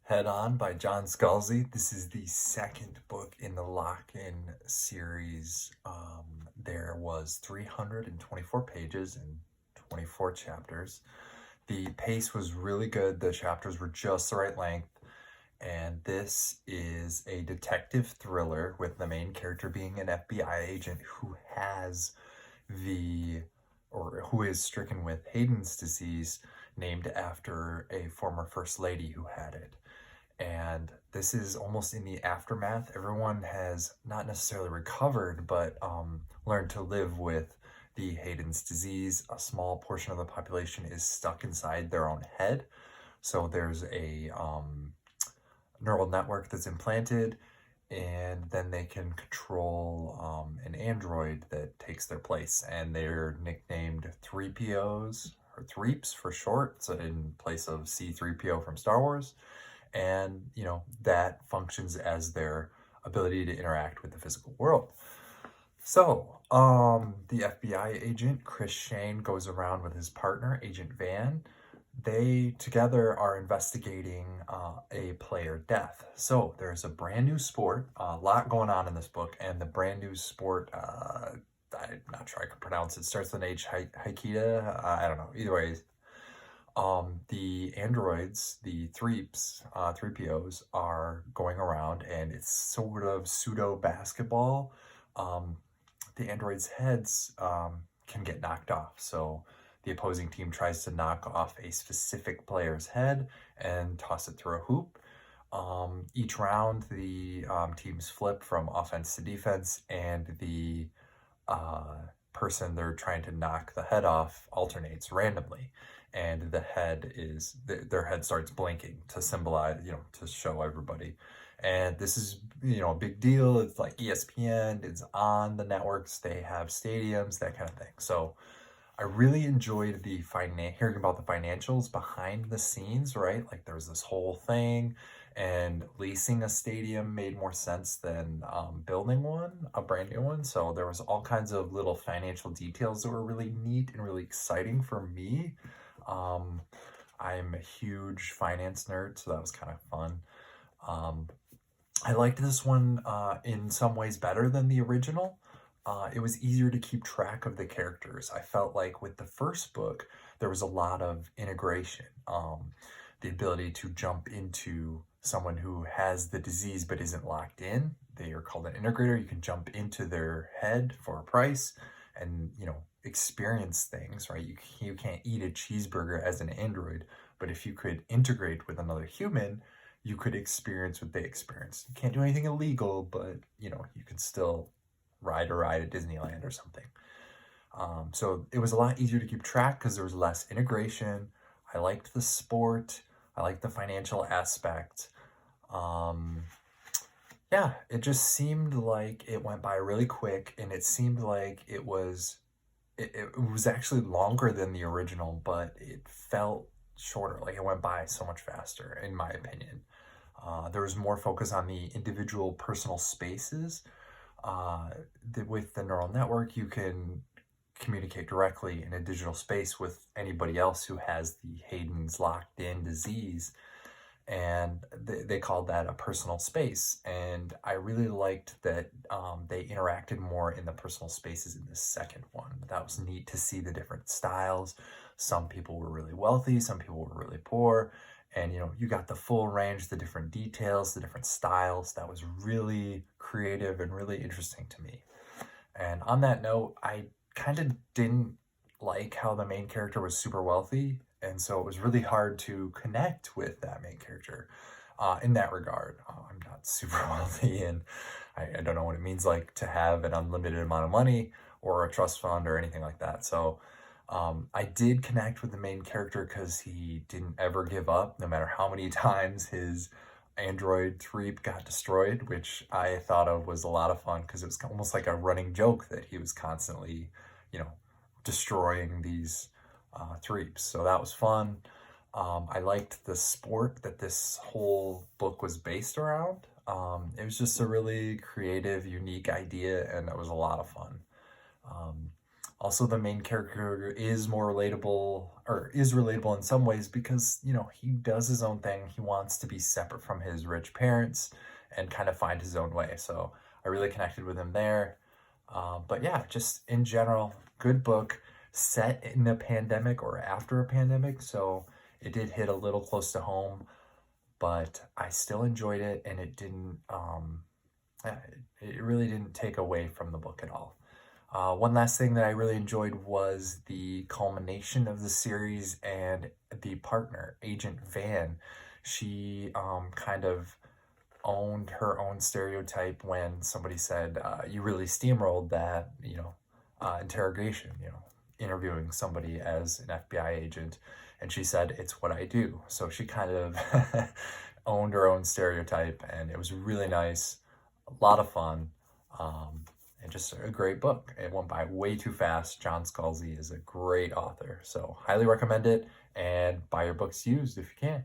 Head On by John Scalzi. This is the second book in the Lock-In series. There was 324 pages and 24 chapters. The pace was really good. The chapters were just the right length. And this is a detective thriller with the main character being an FBI agent who is stricken with Haden's disease, named after a former first lady who had it. And this is almost in the aftermath. Everyone has not necessarily recovered, but learned to live with the Haden's disease. A small portion of the population is stuck inside their own head. So there's a neural network that's implanted, and then they can control an android that takes their place. And they're nicknamed 3POs, or Threeps for short, so in place of C-3PO from Star Wars. And, that functions as their ability to interact with the physical world. So, the FBI agent, Chris Shane, goes around with his partner, Agent Van. They together are investigating a player death. So there's a brand new sport, a lot going on in this book, and the brand new sport, I'm not sure I can pronounce it, starts with an H, Hikita, I don't know, either way. The androids, the Threeps, 3POs, are going around, and it's sort of pseudo basketball. The androids' heads can get knocked off, so the opposing team tries to knock off a specific player's head and toss it through a hoop. Each round, the teams flip from offense to defense, and the person they're trying to knock the head off alternates randomly. And their head starts blinking to symbolize, to show everybody. And this is, a big deal. It's like ESPN, it's on the networks, they have stadiums, that kind of thing. So I really enjoyed hearing about the financials behind the scenes, right? Like there was this whole thing, and leasing a stadium made more sense than building a brand new one. So there was all kinds of little financial details that were really neat and really exciting for me. I'm a huge finance nerd, so that was kind of fun. I liked this one in some ways better than the original. It was easier to keep track of the characters. I felt like with the first book, there was a lot of integration. The ability to jump into someone who has the disease but isn't locked in. They are called an integrator. You can jump into their head for a price and, experience things, right? You can't eat a cheeseburger as an android, but if you could integrate with another human, you could experience what they experience. You can't do anything illegal, but, you can still ride a ride at Disneyland or something. So it was a lot easier to keep track because there was less integration. I liked the sport. I liked the financial aspect. Yeah, it just seemed like it went by really quick, and it seemed like it was actually longer than the original, but it felt shorter. Like it went by so much faster, in my opinion. There was more focus on the individual personal spaces. With the neural network, you can communicate directly in a digital space with anybody else who has the Haden's locked-in disease, and they called that a personal space. And I really liked that they interacted more in the personal spaces in the second one. That was neat to see the different styles. Some people were really wealthy, some people were really poor, and you got the full range, the different details, the different styles. That was really creative and really interesting to me. And on that note, I kind of didn't like how the main character was super wealthy, and so it was really hard to connect with that main character in that regard. I'm not super wealthy, and I don't know what it means like to have an unlimited amount of money or a trust fund or anything like that. So I did connect with the main character because he didn't ever give up, no matter how many times his android Threep got destroyed, which I thought of was a lot of fun because it was almost like a running joke that he was constantly, destroying these Threeps. So that was fun. I liked the sport that this whole book was based around. It was just a really creative, unique idea, and it was a lot of fun. Also, the main character is more relatable, or is relatable in some ways because, you know, he does his own thing. He wants to be separate from his rich parents and kind of find his own way. So I really connected with him there. But yeah, just in general, good book set in a pandemic or after a pandemic. So it did hit a little close to home, but I still enjoyed it, and it didn't, yeah, it really didn't take away from the book at all. One last thing that I really enjoyed was the culmination of the series and the partner, Agent Van. She kind of owned her own stereotype when somebody said, you really steamrolled that, interrogation, interviewing somebody as an FBI agent. And she said, it's what I do. So she kind of owned her own stereotype, and it was really nice, a lot of fun, and just a great book. It went by way too fast. John Scalzi is a great author, so highly recommend it, and buy your books used if you can.